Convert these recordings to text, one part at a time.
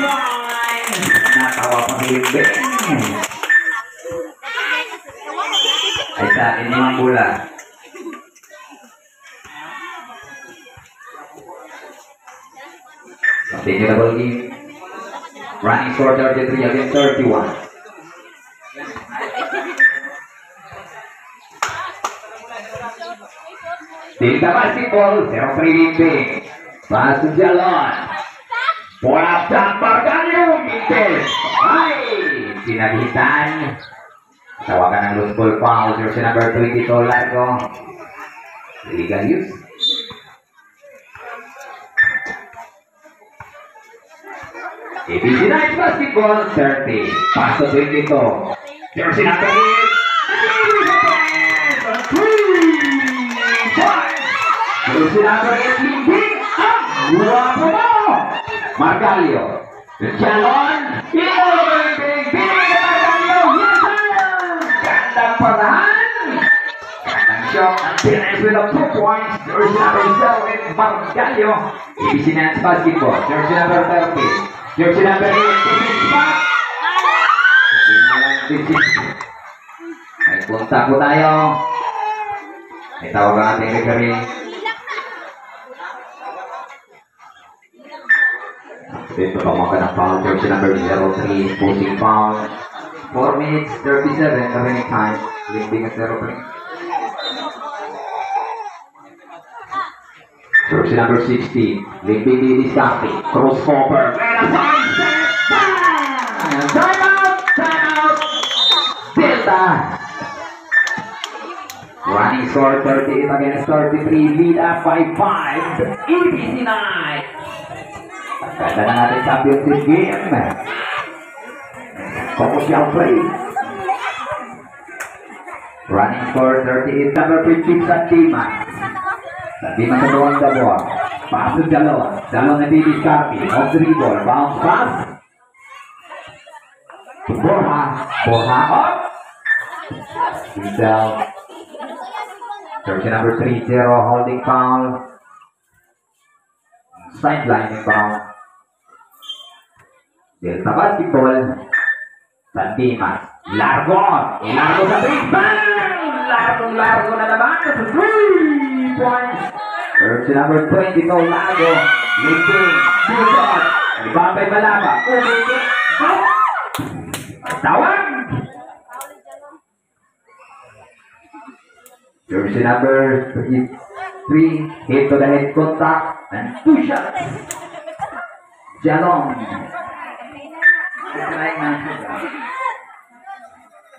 line! Natawa pa ni Ben. Ay sa inyo ang bola. Continue the ball game. Running score 33 against 31. Tilda basketball, 0-3 leading. Masuk jalan. Bola tampar Galio Mintes. Hai, pinagitan. Tawagan ng loose ball foul. Jersey number 22 Largo. Lili Galius. ABC Knights basketball 30. Pass to 22. Jersey number 8. Jersey number 8 leading. Guwapo mo! Margalio. Jalon. Pinag-ibig. Margalio. Yes, sir! Gandang parahan. Gandang shot. And finish with a 2 points. Jersey number 7. Margalio. ABC Knights basketball. Jersey number 30. Jersey number 8. Defense back. May punta po tayo. May tawag ang ating referee. Dito pamakan ng foul. Jersey number 03. Posing foul. 4 minutes 37 remaining time. Lifting at 0-3. Jersey number 60. Lifting di Discati. Crossover. Time out! Time out! Delta! Running score 38 against 33. Lead up by 5. ABC Knights. Ganda na natin championship game. Commercial play. Running score 38. Number 15 sa Dimas. Sa Dimas sa bawang dalawa. Pass to Jalon. Jalon na Davis Carpi. Off the dribble. Bounce pass. Borja. Borja up. Giselle. Jersey number 30 holding foul. Sideline foul. Delta basketball. Sa Dimas. Largo. Largo sa 3. Bang! Largo na naman. 3 points. Jersey number 22 Largo. Lifting. Dukot. Ibabay Malaba. Umitik. Tawag. Jersey number 3. Hit to the head contact. And 2 shots. Jalong.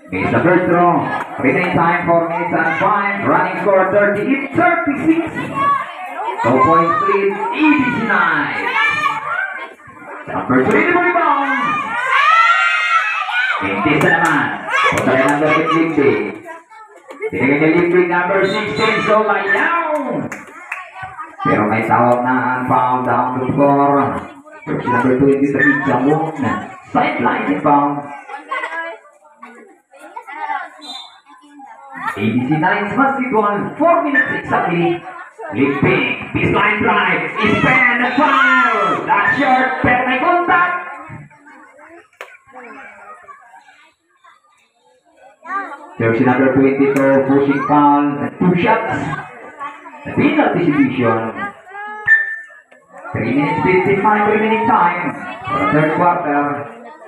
It's the first throw. Remaining time 4 minutes and 5. Running score 36. 2 points lead. ABC Knights. Number 3 the rebound. Pintis na naman. Punta number 15. Tinigay niya Limpig number 16. So layaw. Pero may tawag na ang foul down to score. Jersey number 23 Jamon. Sideline inbound. ABC Knights basketball. 4 minutes exactly. Limpig. Baseline drive. Spin the foul. That short. Pero may contact. Jersey number 22 pushing foul. 2 shots. The penalty situation. 3 minutes 55 remaining time for the third quarter.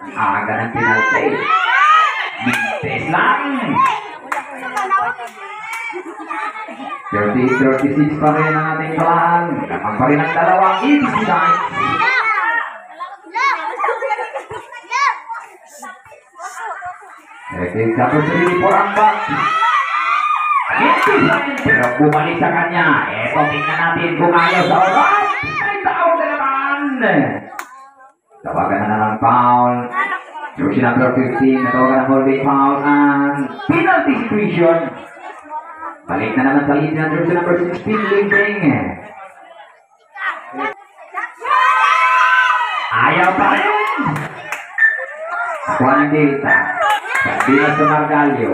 Aga ng penalty. Mintes lang. 30-36 pa rin ang ating plan. Lamang pa rin ang dalawang ABC Knights. Ito number 3 for ang back. Pero bumalik sa kanya. Ito tingnan natin kung ayaw sa oras. Ay tawag na naman. Tawagan na naman foul. Jersey number 15. Natawagan ng holding foul and penalty situation. Balik na naman sa lead ng jersey number 16. Limping. Ayaw pa rin. Kuha ng Delta. Sabihan sa Margalio.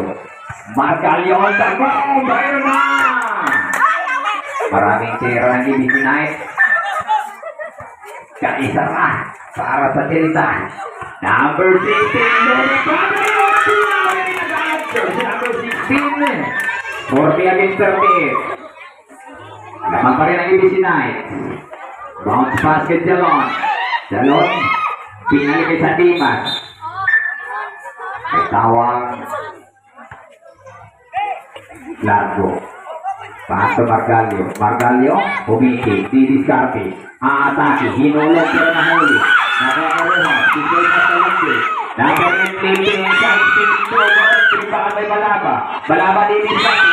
Margalio on the ball. Bayro na. Maraming tira ng ABC Knights. isa pa para sa Tilitan. Number 16, Lori Padre. Number 16, 40 against 38. Lamang pa rin ang ABC Knights. Bounce basket Jalon. Jalon, pinalik sa Dimas. May tawag. Largo. Paso Margalio. Margalio, humiti, didiskarte. Aatake, hinulog pero nahuli. Nakakaroon, sisay na sa lingki. Nakakaroon, side spin, baka may Balaba. Balaba didiskarte.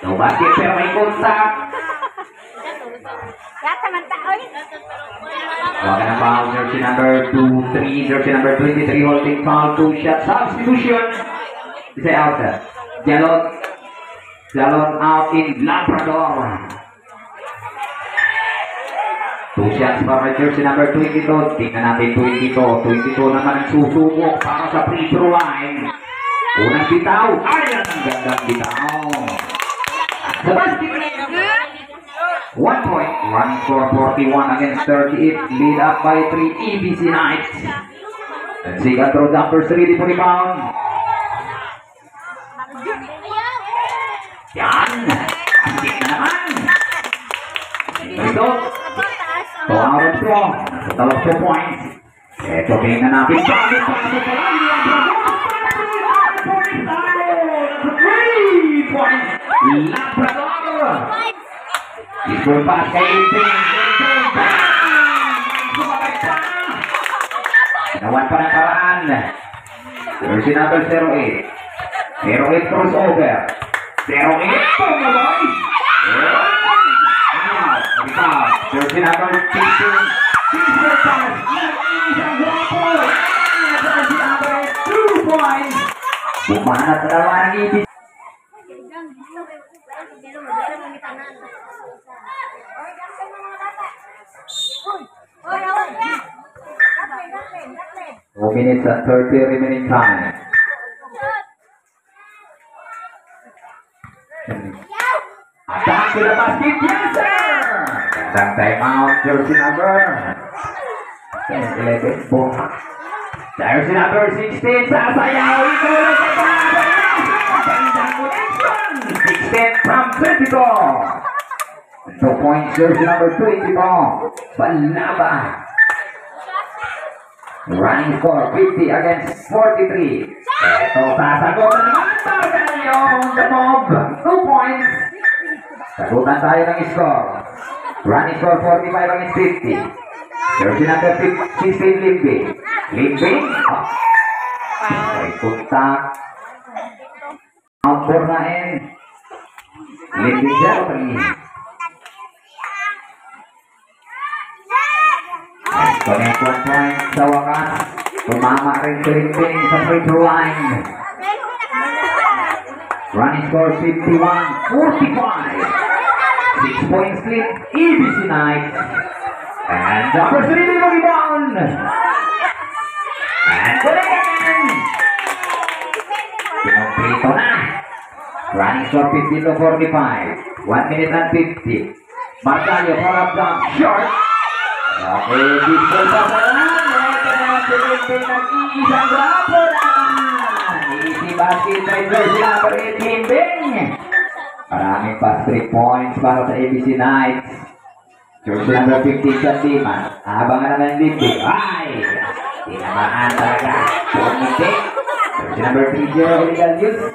No basket pero may kontak. Wala na foul, jersey number 23, jersey number 23 holding foul, 2 shot substitution. Isa out. Jalon out in Labrador. 2 shots para jersey number 22. Tingnan natin 22. 22 naman ang susubok para sa free throw line. Unang bitaw. Ayan ang gandang bitaw. Sa basket. 1 point. Running score 41 against 38. Lead up by 3 ABC Knights. And Sigan throw jumper 3 for rebound. Yan. Asik naman. Ito. So out of throw. Total of 2 points. Ito tingnan natin. Balik pa sa palagi. 3 points. Labrador. Score pass kay Iping. Nawan pa ng paraan. Jersey number 08. 08 crossover. 08 pumabay. Jersey number 15. Score pass. Isang wapo. Jersey number 2 points. Bumanat na naman ang ibig. Minutes and 30 remaining time. Attack to the basket, yes sir! Gandang time out, jersey number 11, buhat. Jersey number 16, sasayaw, ito na sa pagkakas! Gandang connection! 16 from 24. 2 points, jersey number 24. Balaba. Running score 50 against 43. Ito sasagot na naman Margalio on the mob. 2 points. Sagutan tayo ng score. Running score 45 against 50. Jersey number 16 Limbing. Limbing. May kontak. Out for na end. Limbing 0-3. Connect 1 point sa wakas. Tumama rin si Limbing sa free throw line. Running score 51-45. 6 points split. ABC Knights. And number 3 rebound. And connect again. Pinong-pito na. Running score 50-45. 1 minute and 50. Margalio for up jump short. Okay, disco pa sa lahat. Ito na si Limbing nag-iisang rapo naman. Easy basket by jersey number 8 Limbing. Maraming pa 3 points para sa ABC Knights. Jersey number 15 sa Dimas. Abangan naman yung Limbing. Ay! Tinamaan talaga. Pumiti. Jersey number 3 illegal use.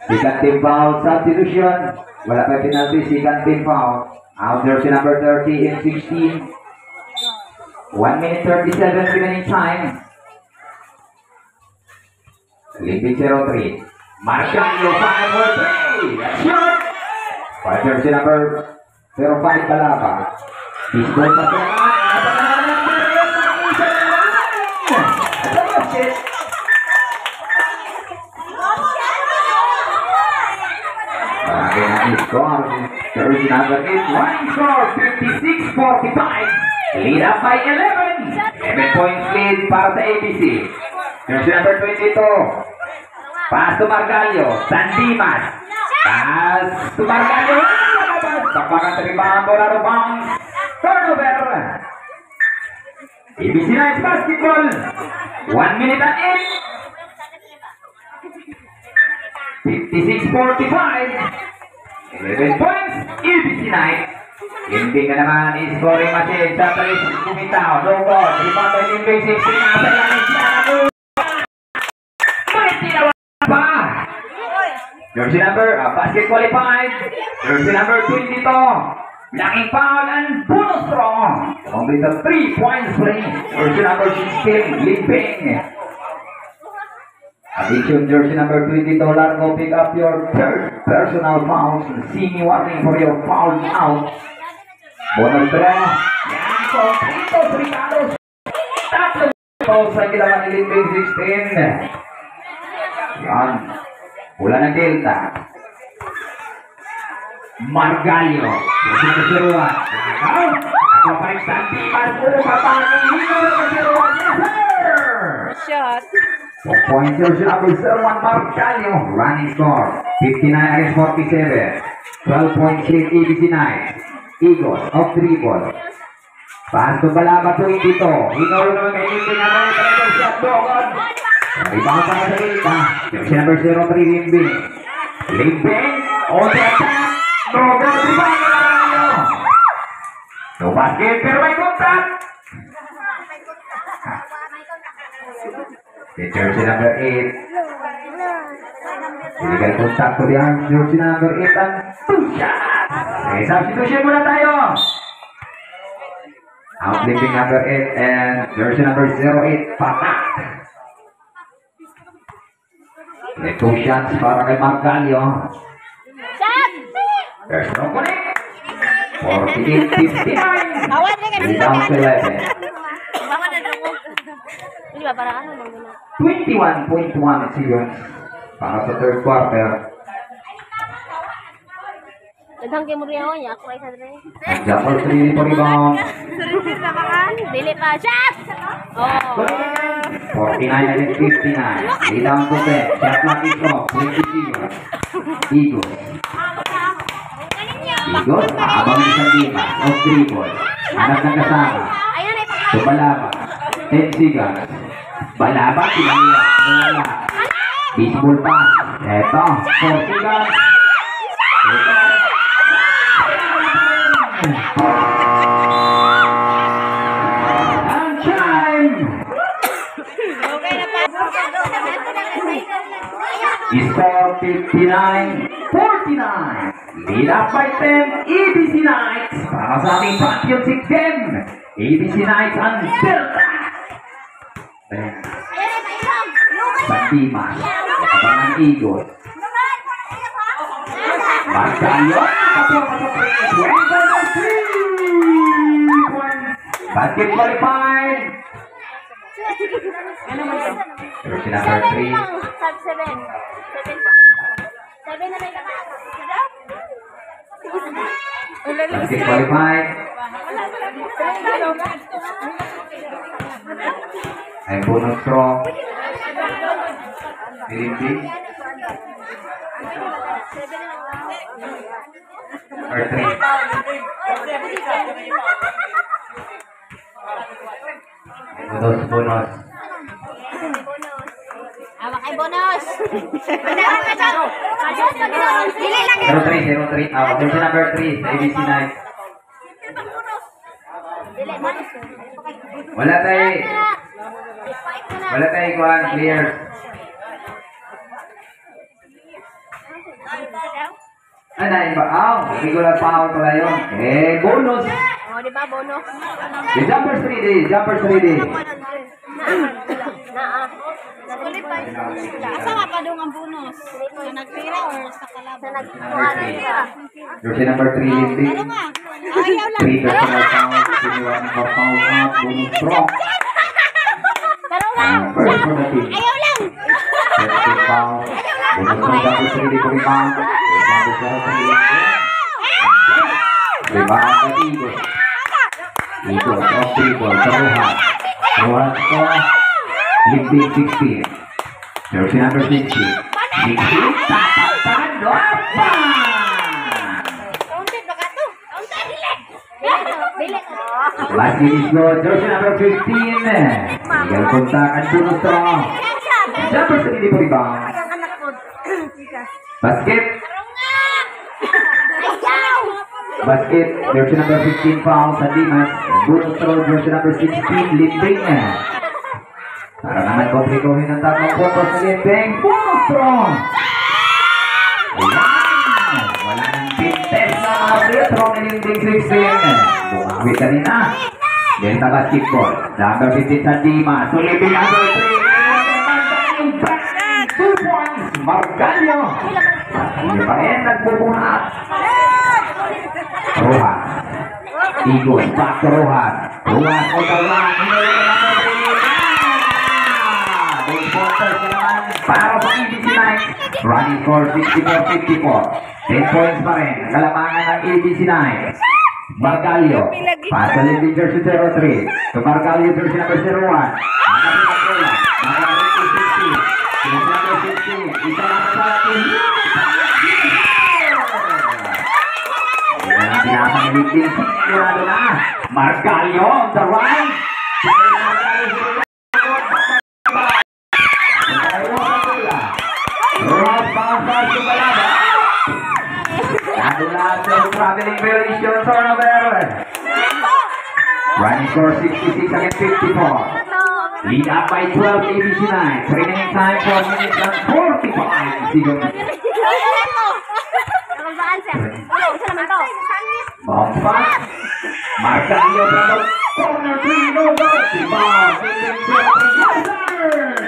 Second team foul substitution. Wala pa penalty. Second team foul. Out jersey number 30 in 16. 1 minute 37 remaining time. Limbing 0-3. Margalio 5-4-3. That's shot. For jersey number 05 Balaba. Pistol pa siya naman. Score. Jersey number 8. Running score 56-45. Lead up by 11. 11 points lead para sa ABC. Jersey number 22. Pass to Margalio. San Dimas. Pass to Margalio. Tapakan sa rebound, bola to bounce. Turnover. ABC Knights basketball. 1 minute and 56-45. 11 points. ABC Knights. Hindi ka naman scoring machine sa 3 kumitaw. No ball. Rebound by Limbing 16. Nasa langit siya. May tinawa pa. Jersey number, basket qualified. Jersey number 22. Laking foul and bonus throw. Complete the 3 points play. Jersey number 16, Limbing. Addition jersey number 22, Largo, pick up your third personal foul. See me warning for your foul out. Bonus throw. Yan, completos, Ricardo. Tatlong fouls ang ginawa ni Limbing 16. Yan. Bola ng Delta. Margalio. Jersey number 01. Ako pa rin Santi. Puro papangin. Hino na Seruan. Yes, sir! Shot. 4 points jersey number 01, Margalio. Running score 59 against 47. 12 points lead ABC Knights. Eagles of 3 ball. Pass to Balaba 22. Hinoro naman kay Limbing ang mga talagang shot doon. Rebound para sa Delta. Jersey number 03, Limbing. Limbing. On the attack. No good. Rebound na Margalio. No basket pero may contact. The jersey number 8. Illegal contact to the arms. Jersey number 8 and 2 shots. Okay, substitution muna tayo. Out Limbing number 8 and jersey number 08, Patak. The 2 shots para kay Margalio. There's no connect. 48-59. Rebound 11. 21.1 seconds para sa third quarter. Daghang kay Muriao niya ako ay sa dre. Jumper 3 po rebound. Dili pa shot. Oh. 49 against 59. Rebound po pe. Shot clock is off. 20 seconds. Eagles. Eagles, abang isang lima. Of 3 ball. Anak ng kasama. So Balaba. 10 seconds. Balaba, pinahira. Wala. Baseball pass. Eto. 4 seconds. Eto. And time! Score 59-49. Lead up by 10, ABC Knights. Para sa ating championship game. ABC Knights and Delta. Sandimas. Kapangan Eagles. Margalio. Basket qualified. Jersey number 3. Basket qualified. Ay bonus throw. Limbing. Or 3. Bonus. Awak ay bonus. 03. Jersey number 3 sa ABC Knights. Wala tayo kuhan, clear. Ano ba? Regular foul pala yun. Bonus. Oh, di ba bonus? The jumper 3D. Asa nga pa doon ang bonus? Sa nagpira or sa kalaban? Sa Jersey number 3, Limbing. ayaw lang. 3 personal fouls. Siniwan ng foul out. Bonus throw. Pero lang. First for the team. Ayaw lang. Second foul. Bonus throw double 3D for rebound. Number 0 rebound at Eagles. Eagles off 3 ball. Rohan. Rohan score. Limbing 16. Jersey number 60. 60. Tatapkan. Lopan. Counted ba ka to? Basket is good. Jersey number 15. Miguel Contact and bonus throw. Jefferson hindi po rebound. Basket. Basket. Jersey number 15 foul sa Dimas. Bonus throw. Jersey number 16. Limbing. Para naman komplikohin ang tatlong photos sa Limbing. Bonus throw. Wala nang pintes na mga free throw ni Limbing 16. Bumawi kanina. Delta basketball. Number 15 sa Dimas. So Limbing number 3. 2 points. Margalio. Hindi pa rin nagpupunat. Rojas. Igos. Back to Rojas. Rojas on the run. Those quarters naman para sa ABC Knights. Running score 64-54. 10 points pa rin. Kalamangan ng ABC Knights. Margalio. Pasa Limbing jersey 03. To Margalio jersey number 01. Ang bola. Margalio 60. Isa lang sa atin. Ang pinasa ni Limbing. Sigurado na. Margalio on the run. Rojas pasas to Balaba. Nadulas ang traveling variation turnover. Running score 66 against 54. Lead up by 12 ABC Knights. Remaining time 4 minutes and 45 seconds. Bounce pass. Margalio from the corner 3. No goal. Rebound.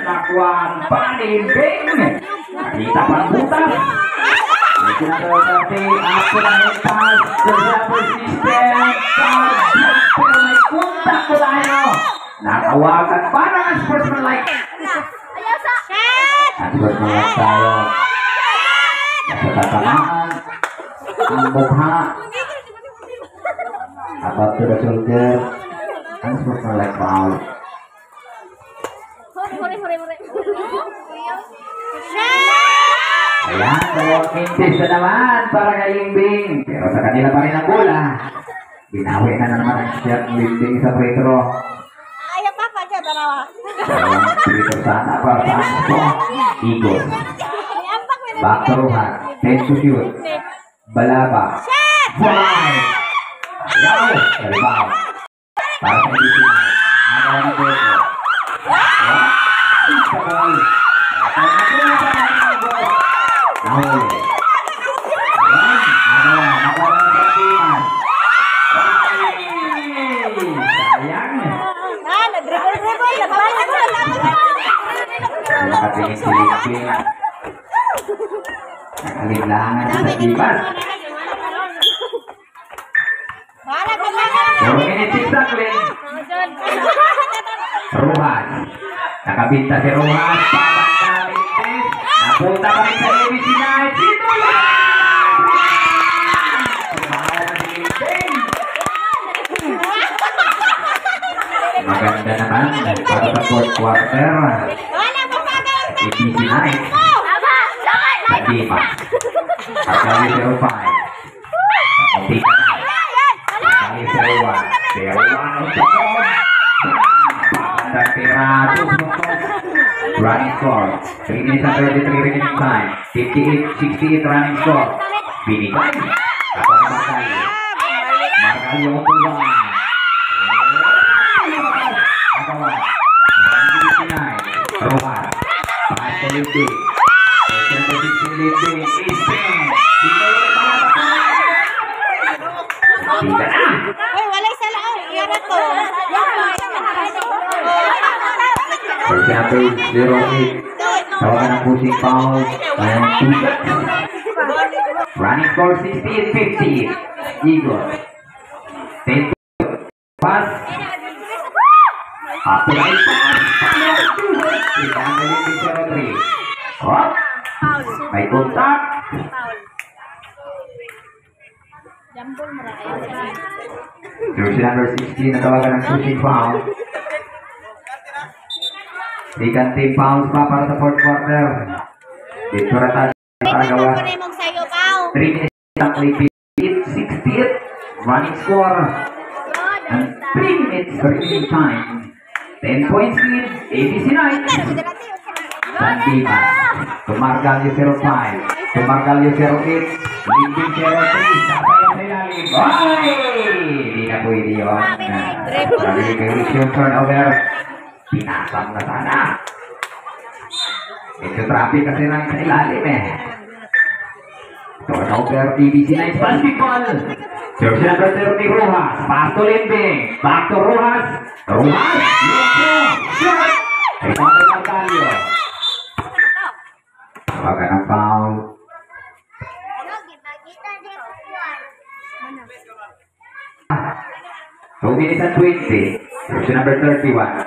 Nakuha pa ni Limbing. Nakita pang butas. Sinadorte ako na yung pass. Server system. Pero may kontak ko tayo. Nakawagan parang ang sportsmanlike. Ang sportsmanlike tayo. Nasatatamaan. Ang mukha. About to the shoulder. Ang sportsmanlike foul. Ayan, dalawang mintis na naman para kay Limbing. Pero sa kanila pa rin ang bola. Binawi na naman ang shot Limbing sa free throw. Ayaw pa pa siya, dalawa. Dalawang free throw sana para sa Anso. Igos. Back to Rojas. 10 to shoot. Balaba. Fly! Ayaw! Rebound. Para sa Limbing. Nagawa ng Beko. Sa ball. Nahuli. Ayan. Nakuha ng Dimas. Sayang. Nakatingin si Limbing. Nakalinlangan sa Dimas. 4 minutes exactly. Rojas. Nakabinta si Rojas. Pabanda Limbing. Napunta pa rin sa ABC Knights. Ito lang! Sumaya na si Limbing. Maganda naman para sa fourth quarter. ABC Knights. Dimas. Pagkali 05. Kapita na. Pagkali 01. 01 on the phone. Pagkanda Pirado. Running score. 3 minutes and 33 remaining time. 58-68 running score. Binigay. Ako ang Margalio. Margalio on the line. Agawa. 159. Rojas. Pass to Limbing. Limbing is in. Tidak na. Uy, walay sa lao. Iyan na to. First number 08. Tawagan ng pushing foul. And 2 shots. Running score 68-50. Igor. 10 pass. Up to right pass. Ikan Limbing 03. Hop. May kontak. Jambol mo rin. Jersey number 16 na tawagan ng pushing foul. Second team fouls pa para sa fourth quarter. Dito rata para gawa. 3 minutes ang 68. Running score. And 3 minutes remaining time. 10 points lead. ABC Knights. Sandimas. Tumargalyo 05. Tumargalyo 08. Limping 03. Sasaya sa ilalim. Ay! Hindi na pwede yun. Revolution turnover. Pinasang na sana. Medyo traffic kasi lang sa ilalim eh. Turnover ABC Knights basketball. Jersey number 30 Rojas. Pass to Limbing. Back to Rojas. Rojas. Shoot. Rebound kay Margalyo. Baga ng foul. 2 minutes and 20. Jersey number 31.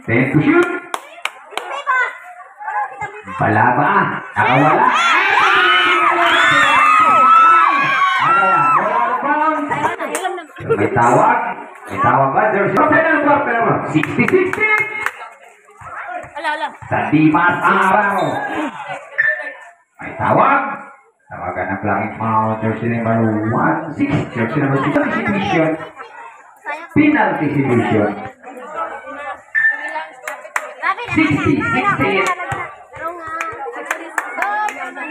Then to shoot. Bala ba? Nakawala. May tawag. May tawag ba? There's no final quarter. 60-60. Sandimas Araw. May tawag. Tawagan ng blocking foul. Jersey number 1-6. Jersey number 6. Situation. Penalty situation. 60-68.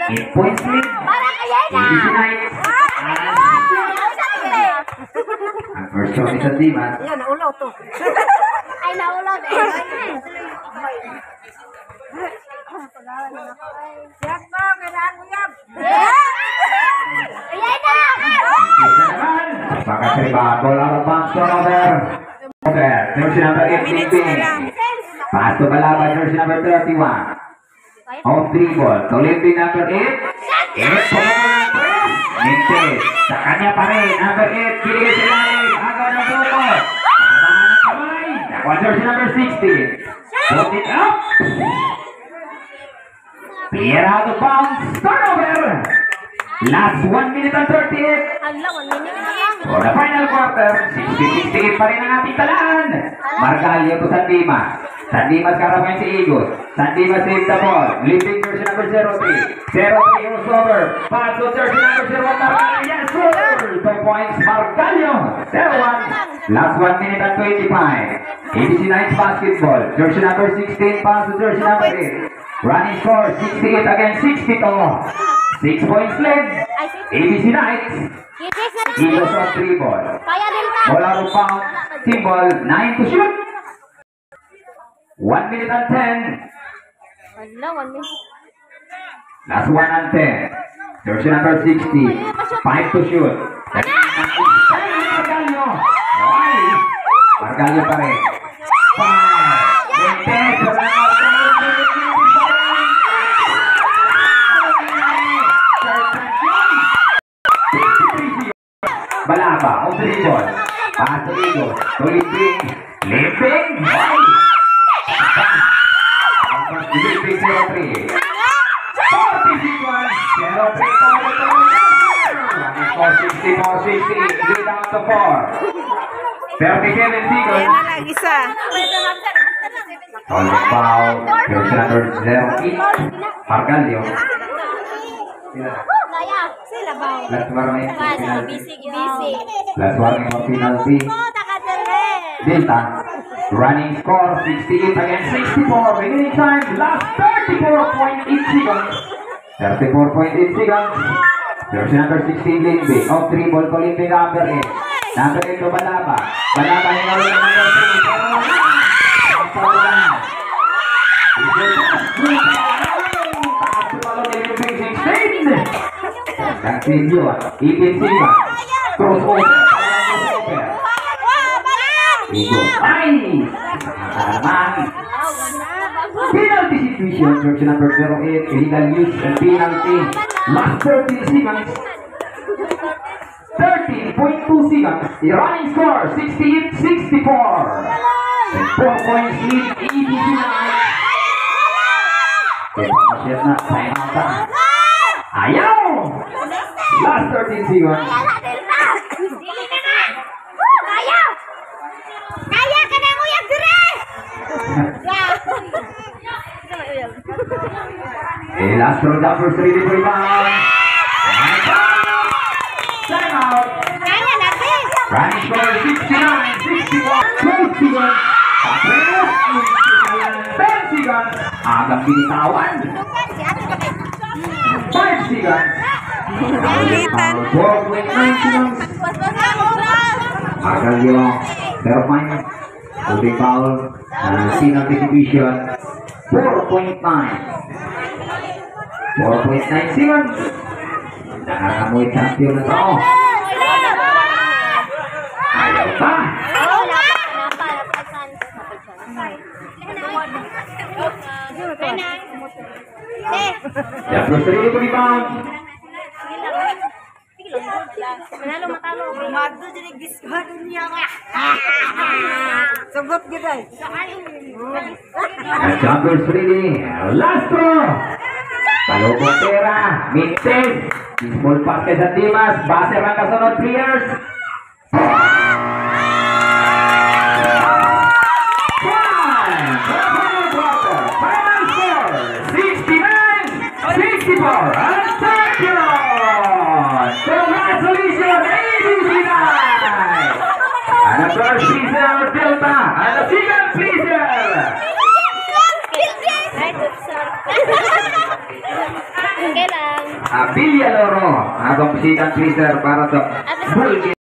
8 points lead. ABC Knights. Ang first shot ni Sandimas. Yan, naulaw to. Ay, naulaw eh. Siyak po, kailangan mo yan. Ayan na! Isa naman. Pagkasriba. Ball out of bounds. Turnover. Jersey number 18. Pass to Balaba. Jersey number 31. Off dribble. Tulitin number 8. 8. Mintes. Sa kanya pa rin. Number 8. Kiligit sa lalim. Agaw ng buko. Tabahan ng kamay. Nakuha jersey number 16. Put it up. Clear out of bounds. Turnover. Last 1 minute and 38. Hala, 1 minute na lang. For the final quarter, 60-68 pa rin ang ating talaan. Margalyo to Sandimas. Sandimas karapan si Igos. Sandimas save the ball. Leaping jersey number 03. 03 crossover. Pass to jersey number 01. Margalyo. Yes, sir. 2 points. Margalyo. 0-1. Last 1 minute and 25. ABC Knights basketball. Jersey number 16. Pass to jersey number 8. Running score 68 against 62. 6 points led. ABC Knights. Igos of 3 ball. Kaya din ka. Ball out of bounds. Team ball. 9 to shoot. 1 minute and 10. Hala, 1 minute. Last 1 and 10. Jersey number 60. 5 to shoot. Margalyo. Okay. Margalyo pa rin. 5. Balaba. Off the dribble. Pass to Igos. To Limping. Limping. Limping 03. 40 seconds. 64-68. Lead out to 4. 37 seconds. Isa. All the foul. Jersey number 08. Margalyo. Kaya. Sila ba? Last warning for penalty. Busy. Last warning for penalty. Delta. Running score 68 against 64. Remaining time last 34.8 seconds. 34.8 seconds. Jersey number 16 Limbe. Off 3 ball to Limbe number 8. Number 8 to Balaba. Balaba hinawin ng number 3. Pero wala. Takas tumalo ni Limbe 16. Gansilyo. Ipin Silva. Crossover. Igos. Ay! Nakakaraman. Penalty situation. Jersey number 08. Illegal use and penalty. Last 13 seconds. 13.2 seconds. The running score 68-64. And 4 points lead ABC Knights. Kaya na. Time out na. Ayaw! Last 13 seconds. Kaya ka na mo yung dire! Last throw down for 3 rebound. Time out. Running score 69, 61, 12 seconds. Papreos, 10 seconds. Agang binitawan. 5 seconds. 4.9 seconds. Argalio, Fairpoint, holding foul, signal distribution, 4.9 seconds. Nakakamoy champion na to. Ayaw pa. Just was ready to rebound. Manalo matalo. Magdo dili gisgado niya ka. Sabot gid ay. And jumpers ready. Last throw. Palubong pera. Mintes. Small pass kay San Dimas. Base ang kasunod players. Final score 69-64. And champion. Congratulations, ABC9. And the first freezer, Delta. And the second freezer. Okay lang. Villaloro. Abang second freezer para sa full game.